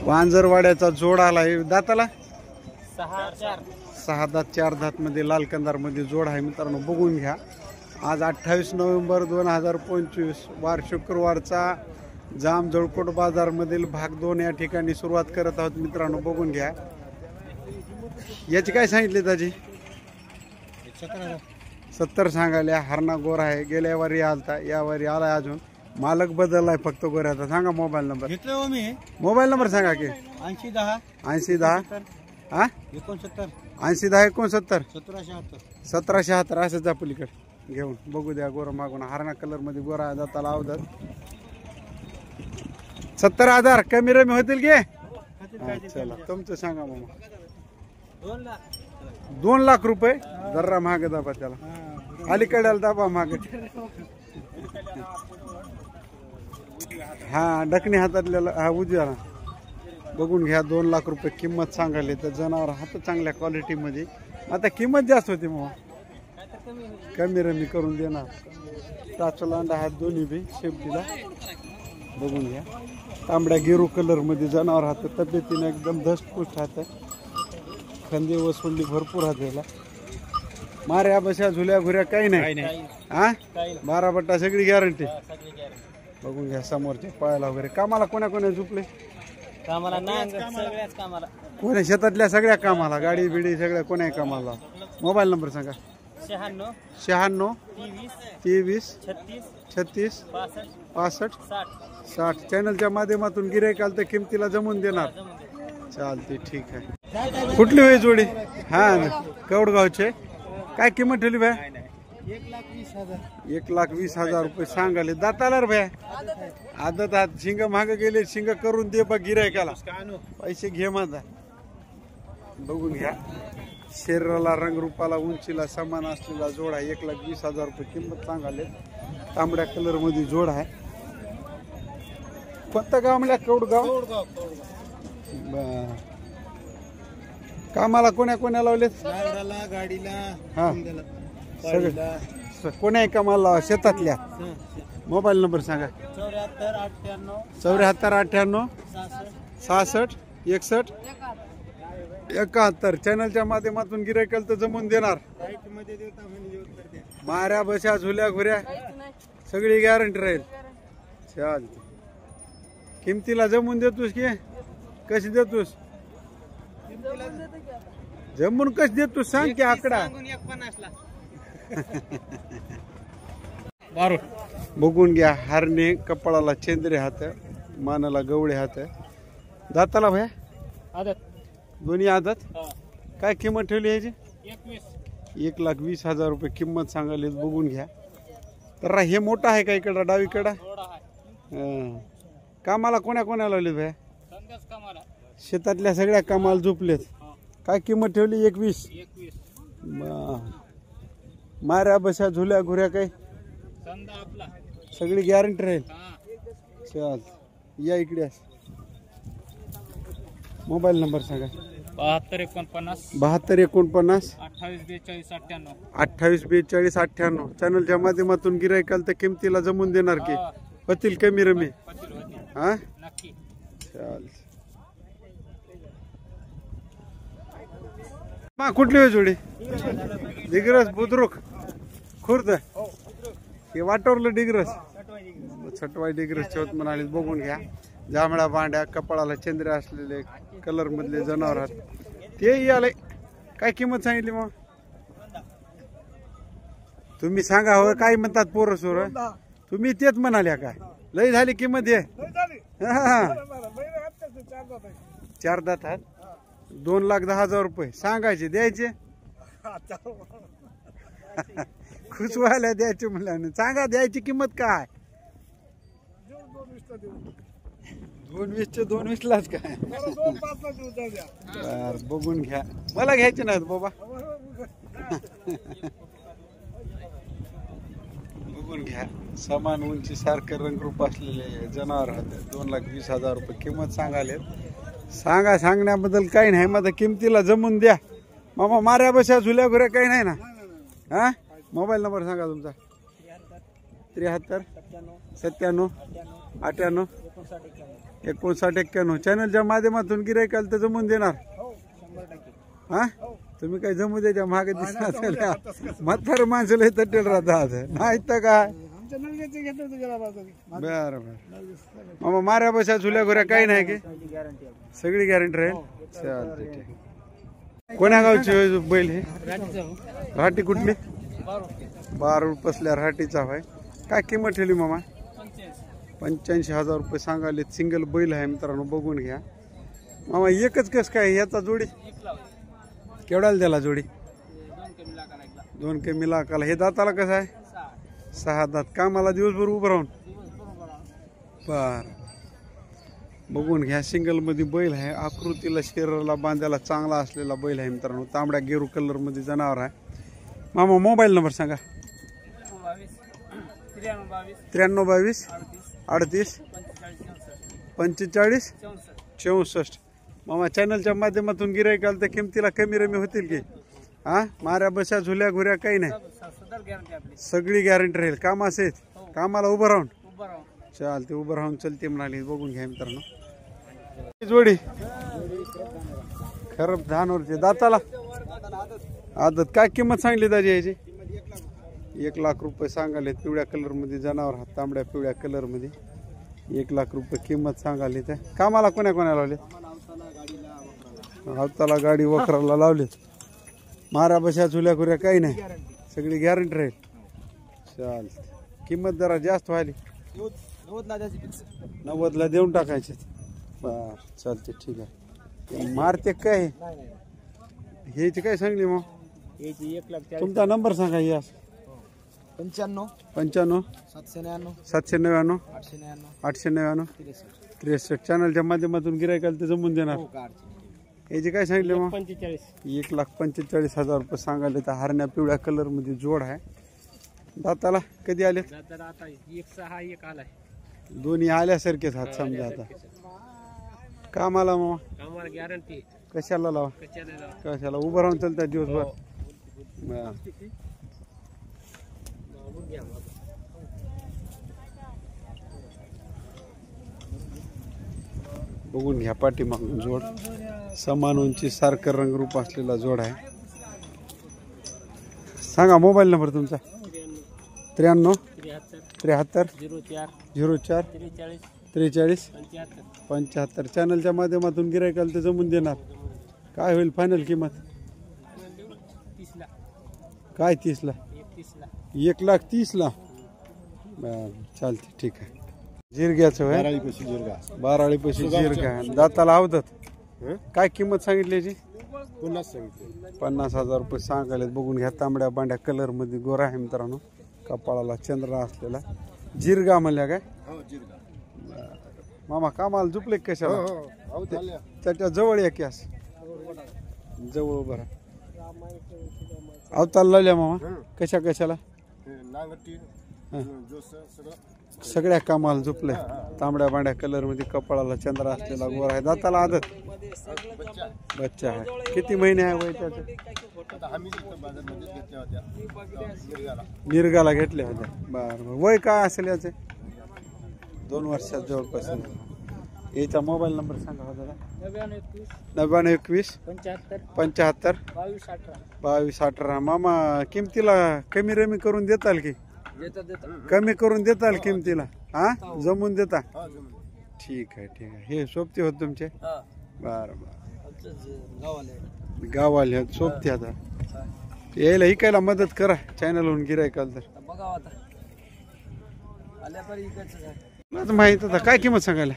वांजरवाड्याचा जोड आलाय दाताला 6 दात 4 दात मध्ये लाल कंदार मध्ये जोड आहे मित्रांनो, बघून घ्या। आज 28 नोव्हेंबर 2025 वार शुक्रवारचा जाम जळकोट बाजार मधील भाग 2 या ठिकाणी सुरुवात करत आहोत मित्रांनो, बघून घ्या। याची काय सांगितले दाजी? 70 सांगायला। हरणा गोर आहे, गेल्या वारी आलता, या वारी आलाय, अजून मालक बदललाय फक्त गोऱ्याचा। सांगा मोबाईल नंबर। घेतलं मी मोबाईल नंबर सांगा की। 8010 हा 69 8010 69 1776 1776 असंच जा पलीकडे घेऊन बघू द्या। गोरा मागून हरणा कलर मध्ये गोरा जाताला अवधर 70,000 कमी रमी होतील की? चला तुमचं सांगा मामा। 2 लाख रुपये जरा मागे दाबा त्याला, अलीकडे दाबा मागे। हा डकणी हातातल्याला, हा उजव्याला बघून घ्या। 2 लाख रुपये किंमत सांगायला तर जनावर हात चांगल्या क्वालिटी मध्ये। आता किंमत जास्त होती मग कमी रमी करून देणार। टाचलांडा हात दोन्ही बी शेपटीला बघून घ्या। तांबड्या गेरू कलर मध्ये जनावर हात, तब्येतीने एकदम धष्टपुष्ट हात, खंदे वसुंडी भरपूर हात याला। माऱ्या बशा झुल्या घुऱ्या काही नाही हा, 12 बट्टा सगळी गॅरंटी। बघून घ्या समोरच्या पायाला वगैरे। कामाला कोणा कोणा झुपले? कोण्या शेतातल्या सगळ्या कामाला, गाडी बिडी सगळ्या कोणाही कामाला। मोबाईल नंबर सांगा। 96 23 36 65 60 चॅनलच्या माध्यमातून गिऱ्हाईक आलं तर किमतीला जमून देणार। चालते ठीक आहे। कुठली होई जोडी? हा कवडगावचे। काय किंमत ठेवली भया? 1,20,000 रुपये सांगाले। दाताला रे भया? आदत हात शिंग मागे गेले, शिंग करून दे बा गिऱ्हाईकाला, पैसे घे माझा। बघून घ्या। शरीराला रंगरूपाला उंचीला समान असलेला जोड आहे। 1,20,000 रुपये किंमत सांगाले। तांबड्या कलर मध्ये जोड आहे। कोणतं गाव म्हणल्या? कवडगाव। कामाला कोण्या कोण्या लावलेत? गाडीला हा सगळं कोण्या कामाला शेतातल्या। मोबाईल नंबर सांगा। 74 98 66 61 71 चॅनलच्या माध्यमातून गिऱ्हाईकाला तर जमून देणार। माऱ्या बशा झुल्या घुऱ्या सगळी गॅरंटी राहील। चालते। किमतीला जमून देतोस की कशी देतोस? जमून कशी देतोस सांग की आकडा। बघून घ्या। हारणे कपाळाला चेंद्रे हात, मानाला गवळे हात, दाताला भया दोन्ही आदत। काय किंमत ठेवली याची? 1,20,000 रुपये किंमत सांगायला। बघून घ्या। तर हे मोठा आहे का इकडं डावीकडं? कामाला कोण्या कोण्या लावलेत भया? शेतातल्या सगळ्या कामाला झोपलेत। काय किंमत ठेवली? 21। माऱ्या बशा झुल्या घुऱ्या काही सगळी गॅरंटी राहील। चल या इकडे। मोबाईल नंबर सांगा। 72 49 28 42 98 चॅनलच्या माध्यमातून गिऱ्हाईकाला तर किमतीला जमून देणार की? होतील कमी रमी? हा चाल। कुठली होय जोडी? डिग्रस बुद्रुक खुर्द हे वाटवलं डिग्रस छटवाई डिग्रस चौथ म्हणाले। बघून घ्या। जांभळा बांड्या कपाळाला चंद्र असलेले कलर मधले जनावर आहेत ते आले। काय किंमत सांगितली मग तुम्ही सांगा? हो काय म्हणतात पोरं सोर? तुम्ही तेच म्हणाल्या काय? लई झाली किंमत आहे। 4 दात आहेत। 2,10,000 रुपये सांगायचे, द्यायचे खुश व्हायला द्यायचे म्हणल्याने सांगा। द्यायची किंमत काय? 2,20 2,20लाच काय? बघून घ्या। मला घ्यायचे नाहीत बाबा। बघून घ्या। समान उंची सारखं रंगरूप असलेले जनावर आहेत। 2,20,000 रुपये किंमत सांगाले। सांगा, सांगण्याबद्दल काही नाही। माझ्या किमतीला जमून द्या मामा। माऱ्या बशा झुल्या घुऱ्या काही नाही ना? हा मोबाईल नंबर सांगा तुमचा। 73 97 98 5991 चॅनलच्या माध्यमातून गिरायकाला तर जमून देणार हा तुम्ही काय जमू द्यायच्या मागे दिसणार म्हातार माणसाला तटेल राहतात नाही तर काय बरं मामा माऱ्या बशा झुल्या घुऱ्या काही नाही की सगळी गॅरंटी राहील चालते ठीक कोण्या गावची बैल हे राठी कुठली 12 रुपसल्या राठीचा भाई काय किंमत ठेवली मामा 85,000 रुपये सांगाले सिंगल बैल आहे मित्रांनो बघून घ्या मामा एकच कस काय याचा जोडी केवढ्याला द्याला जोडी 2 कमी लाखाला हे दाताला कसं आहे 6 दात कामाला दिवसभर उभं राहून बर बघून घ्या सिंगल मध्ये बैल आहे आकृतीला शरीराला बांधायला चांगला असलेला बैल आहे मित्रांनो तांबड्या गेरू कलर मध्ये जनावर आहे मामा मोबाईल नंबर सांगा 9322 38 45 64 मामा चॅनलच्या माध्यमातून गिरायकाल तर किमतीला कमी रमी होतील की हा माऱ्या बशा झुल्या घुऱ्या काही नाही सगळी गॅरंटी राहील काम असेल कामाला उभं राहून चालते उभं राहून चलते म्हणाली बघून घ्या मित्रांनो जोडी खरब धानवरची दाताला आदत काय किंमत सांगली दाजी याची 1 लाख रुपये सांगाले पिवळ्या कलर मध्ये जनावर हात तांबड्या पिवळ्या कलर मध्ये 1 लाख रुपये किंमत सांगाली त्या कामाला कोणाला लावले हाताला गाडी वखराला लावले मारा बशा झुल्या खुऱ्या काही नाही सगळी गॅरंटी राहील चाल किंमत जरा जास्त व्हायली 90 ला देऊन टाकायचे बर चालते ठीक आहे मारते काय ह्याची काय सांगली मग 1 लाख तुमचा नंबर सांगा या 95 799 899 63 चॅनलच्या माध्यमातून गिरायकाला ते जमून देणार याची काय सांगितले मग 1,45,000 रुपये सांगायले तर हरण्या पिवळ्या कलर मध्ये जोड आहे दाताला कधी आले दोन्ही आल्यासारखेच हात समजा आता कामाला मामा गॅरंटी कशाला लावा कशाला उभं राहून चालतात दिवसभर बघून घ्या पाठीमागून जोड समान उंची सारखं रंगरूप असलेला जोड आहे सांगा मोबाईल नंबर तुमचा 93 73 04 43 75 चॅनलच्या माध्यमातून गिरायकाला ते जमून देणार काय होईल फायनल किंमत काय 30 ला 1,30,000 चालते ठीक आहे जिरग्याचं आहे बाराळी पैसे जिरगा दाताला आवडत काय किंमत सांगितली याची 50,000 रुपये सांगायला बघून घ्या तांबड्या बांड्या कलर मध्ये गोरा आहे मित्रांनो कपाळाला चंद्र असलेला जिरगा म्हणल्या काय मामा कामाला झुपले कशाला त्याच्या जवळ या कॅस जवळ बरं अवताल लावल्या मामा कशा कशाला सगळ्या कामाला झुपले तांबड्या बांड्या कलर मध्ये कपाळाला चंद्र असलेला गोरा आहे दाताला आदत बच्चा आहे किती महिने आहे वय त्याचं मिरगाला घेतल्या होत्या बर वय काय असेल याचे 2 वर्षात जवळपास याचा मोबाईल नंबर सांगा हो दादा 9921 75 22 18 मामा किमतीला कमी रमी करून देताल की कमी करून देताल किमतीला हा जमून देता ठीक आहे हे सोबती होत तुमचे बर गावाले सोबती आता यायला इकायला मदत करा चॅनल होऊन गिरायकाल तर माहित होता काय किंमत सांगायला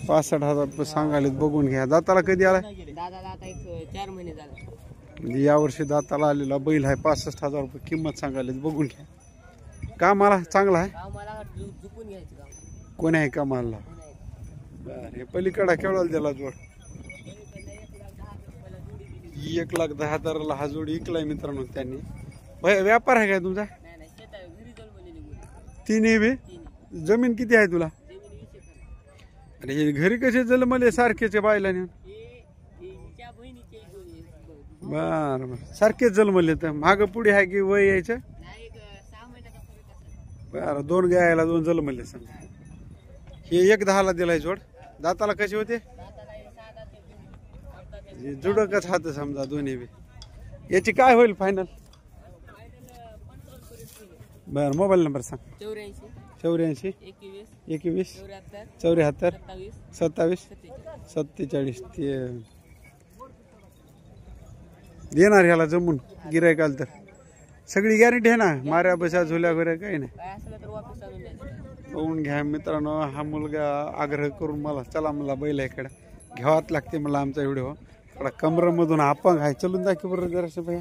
65,000 रुपये सांगायला बघून घ्या दाताला कधी आला 4 महिने झाले म्हणजे यावर्षी दाताला आलेला बैल आहे 65,000 रुपये किंमत सांगायला बघून घ्या कामाला चांगला आहे झुकून घ्यायचं काम कोण आहे कामाला बर हे पलीकडा केवढा दिला जोड 1,10,000 हा जोड इकलाय मित्रांनो त्यांनी व्यापार आहे काय तुमचा तिन्ही बी जमीन किती आहे तुला अरे हे घरी कसे जन्मले सारखेच बायला नेऊन बर सारखेच जन्मले तर माग पुढे आहे की वय यायचं बर 2 गायला 2 जन्मले समजा हे 1,10,000 दिलाय जोड दाताला कसे होते जुडकच हात समजा दोन्ही बी. याची काय होईल फायनल? बर मोबाईल नंबर सांग. 84 21 74 27 47. ते देणार ह्याला जमून गिरायकाल तर सगळी गॅरंटी आहे ना? माऱ्या बसा झोल्या घोऱ्या काही नाही. काय असलं तर वापस आणून द्यायचं. पाहून घ्या मित्रांनो. हा मुलगा आग्रह करून मला चला मला बैल इकडे घ्यावाच लागते मला आमचा व्हिडिओ. थोडा कमरामधून अपंग आहे. चलून दाखव बरं जरासं भैया.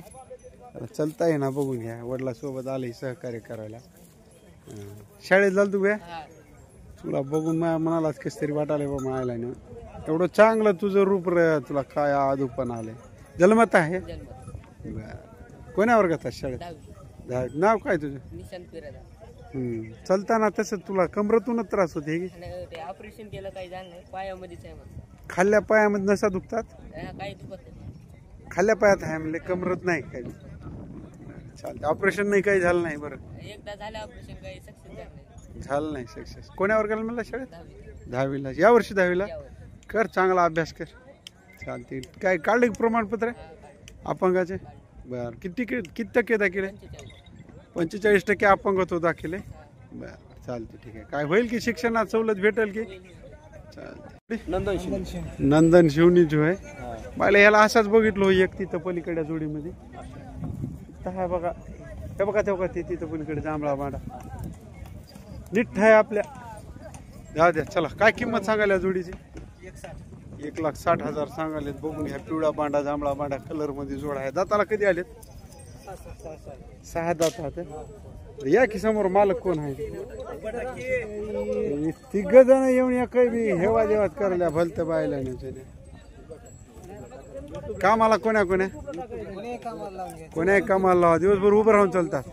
चलता आहे ना? बघून घ्या. वडिलासोबत आले सहकार्य करायला. शाळेत झालं तू भैया? तुला बघून मनालाच कस तरी वाटायला बा मायला ना. एवढं चांगलं तुझं रूप तुला काय आदूपण आलंय. जन्मत आहे बर. कोण्या वर्गात शाळेत? 10वी. नाव काय तुझं? निशांत पिरादा. चलताना तसं तुला कमरतूनच त्रास होते की? ते ऑपरेशन केलं काही झालं नाही. पायामध्येच आहे म्हणून. खाल्ल्या पायामध्ये नसा दुखतात? काही दुखत नाही. खाल्ल्या पायात आहे म्हणजे कमरत नाही काही. चालते. ऑपरेशन नाही काही झालं नाही? बरं एकदा झालं ऑपरेशन, काही सक्सेस झालं नाही. झालं नाही सक्सेस. कोण्या वर्गाला म्हणला शाळेत? 10वीला. या वर्षी 10वीला. कर चांगला अभ्यास कर. चालते. काय काढले प्रमाणपत्र अपंगाचे? बर. किती टक्के दाखिले? 45% अपंगत्व दाखिले. बर चालते ठीक आहे. काय होईल की शिक्षणात सवलत भेटेल की? चालते. नंदन शिवनी जो आहे मला याला असाच बघितलो एक तिथं पलीकडे जोडीमध्ये. हा बघा हे बघा ते बघा ते तिथं पलीकडे जांभळा बांडा नीट आहे आपल्या. जाऊ द्या चला. काय किंमत सांगायला जोडीची? 1,60,000 सांगायलेत. बघून घ्या. पिवळा बांडा जांभळा बांडा कलर मध्ये जोडा आहे. दाताला कधी आलेत? 6 दात आहेत. या की समोर मालक कोण आहे? 3 जण येऊन या काही बी हेवा देवात करायला भलत बायला नाही. कामाला कोण्या कामाला लावा. दिवसभर उभं राहून चालतात.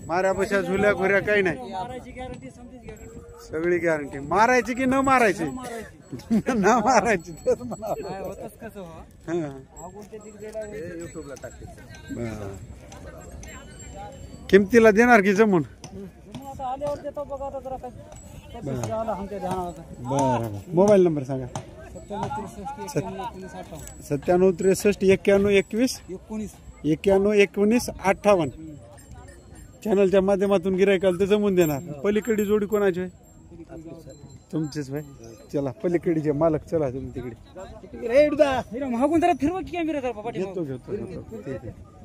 माऱ्या बशा झुल्या घुऱ्या काही नाही. सगळी गॅरंटी. मारायची की न मारायची? न मारायची. किमतीला देणार की जमून? बर. मोबाईल नंबर सांगा. 97 63 91 21 91 19 58. चॅनलच्या माध्यमातून गिरायकाला तर जमून देणार. पलीकडे जोडी कोणाची आहे? तुमचीच भाई. चला पलीकडीचे मालक चला तुम्ही तिकडे. घेतो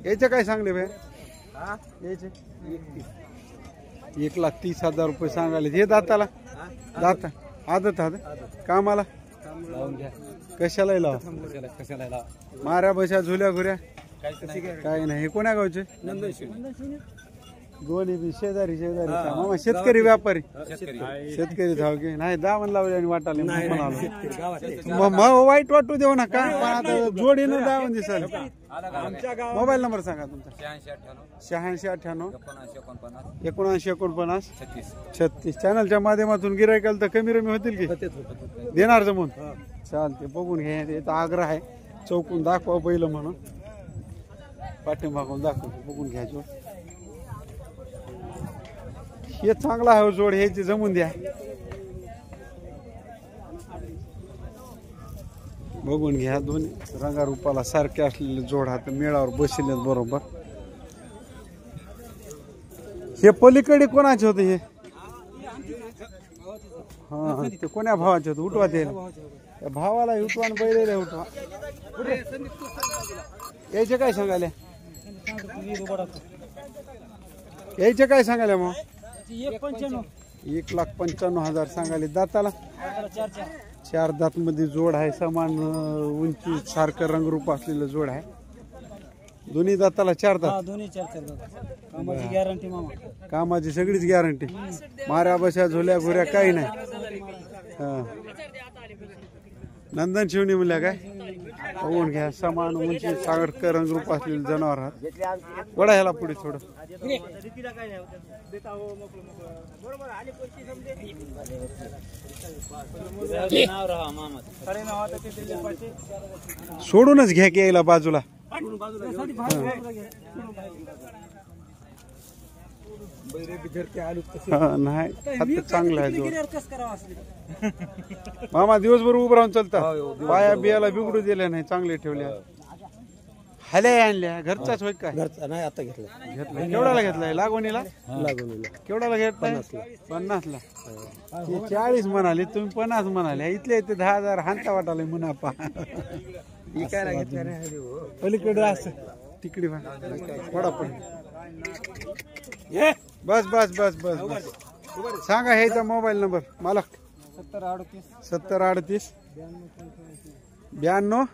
याचे काय सांगले भाई? याचे 1,30,000 रुपये सांगाले. हे दाताला? दाता आदत कामाला कशाला लावा? माऱ्या बशा झुल्या घुऱ्या काही नाही. हे कोण्या गावचे? दोन्ही बी शेजारी मामा. शेतकरी व्यापारी? शेतकरी धाव घे नाही. दावण लावले आणि वाटाले वाईट वाटू देऊ नका. पण आता जोडीनं दावण दिसाल. मोबाईल नंबर सांगा तुमचा. 86 98 79 49 36. चॅनलच्या माध्यमातून गिरायकाल तर कमी रमी होतील की? देणार जमून? चालते. बघून घ्या. आग्रह आहे चौकून दाखवा बैल म्हणून. पाठीमागून दाखवतो. बघून घ्या जोड. हे चांगला आहे जोड. ह्याची जमून द्या. बघून घ्या. दोन्ही रंगारूपाला सारखे असलेले जोड हात मेळावर बसले बरोबर. हे पलीकडे कोणाचे होते? हे हा ते कोण्या भावाचे होते? उठवा ते भावाला उठवा आणि बैल उठवा. याचे काय सांगायला? याचे काय सांगायला मग? 1,95,000 सांगायले. दाताला? 4 दात मध्ये जोड आहे. समान उंची सारखं रंगरूप असलेलं जोड आहे. दोन्ही दाताला 4 दात. कामाची गॅरंटी मामा. कामाची सगळीच गॅरंटी. माऱ्या बशा झोल्या घोऱ्या काही नाही. नंदन शिवणी म्हणल्या काय? बघून घ्या. समान उंची सारखं रंगरूप असलेलं जनावर आहात. वडा ह्याला पुढे थोडं. सोडूनच घ्या की यायला बाजूला. हा, नाही आता चांगलं आहे जोड. गेल्यावर कसं करावं असले मामा दिवसभर उभं राहून चालतात पाया बियाला बिघडू दिल्या नाही चांगले ठेवल्या हल्या आणल्या घरचाच होय काय घरचा नाही आता घेतला घेतलाय केवढ्याला घेतलाय लागवणीला लागून केवढ्याला घेतलाय 50ला ते 40 म्हणाले तुम्ही 50 म्हणाले इथले इथे 10,000 हांता वाटाले मुनाफा विकायला घेतला नाही पलीकडे असं तिकडे वडापड बस बस बस बस बस सांगा ह्याचा मोबाईल नंबर मालक 7038 92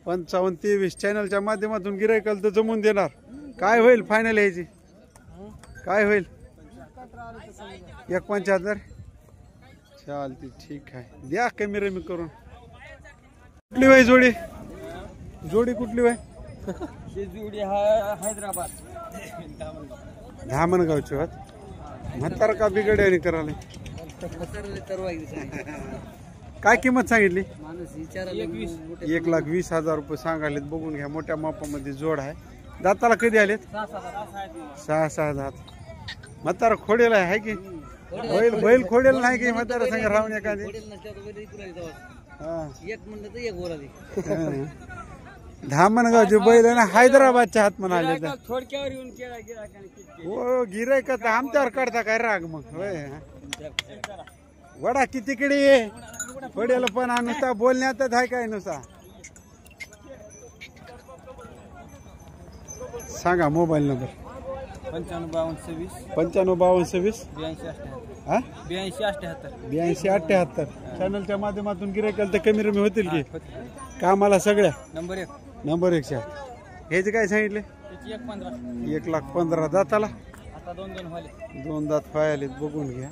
55 23 चॅनलच्या माध्यमातून गिरायकाला तर जमून देणार काय होईल फायनल ह्याची काय होईल 175 चालते ठीक आहे द्या कमी रमी करून कुठली वय जोडी जोडी कुठली वय हैदराबाद धामणगावची होत म्हातार का बिघड्याने करायला काय किंमत सांगितली 1,20,000 रुपये सांगायलेत बघून घ्या मोठ्या मापामध्ये जोड आहे दाताला कधी आलेत 6-6 दात म्हातारा खोडेल आहे की बैल खोडेल नाही की म्हातारा संग राहून एखादी धामणगावचे बैल ना हैदराबादच्या हात म्हणाले थोडक्यावर येऊन हो गिरायक तर आमच्यावर काढता काय राग मग होय वडा कितीकडे ये खोडेल पण नुसता बोलण्यातच आहे काय नुसता सांगा मोबाईल नंबर 95-52-26 हा 82-78 82-78 चॅनलच्या माध्यमातून गिरायकाला तर कमी रमी होतील की कामाला सगळ्या नंबर 1 ह्याचे काय सांगितले 1,15,000 दाताला आता 2 झाले 2 दात फायलेत बघून घ्या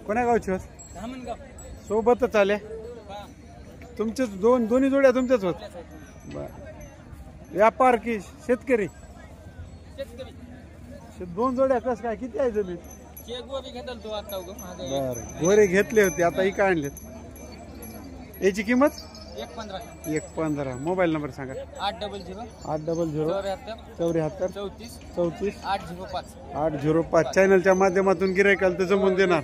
कोण्या गावची होत सोबतच आल्या तुमचेच दोन्ही जोड्या तुमच्याच होत बर व्यापार की शेतकरी 2 जोड्या कस काय किती आहे जमीन बर गोरे घेतले होते आता ही काय आणलेत याची किंमत 1,15,000 मोबाईल नंबर सांगा 800-74 34 805 चॅनलच्या माध्यमातून गिरायकाला तर जमून देणार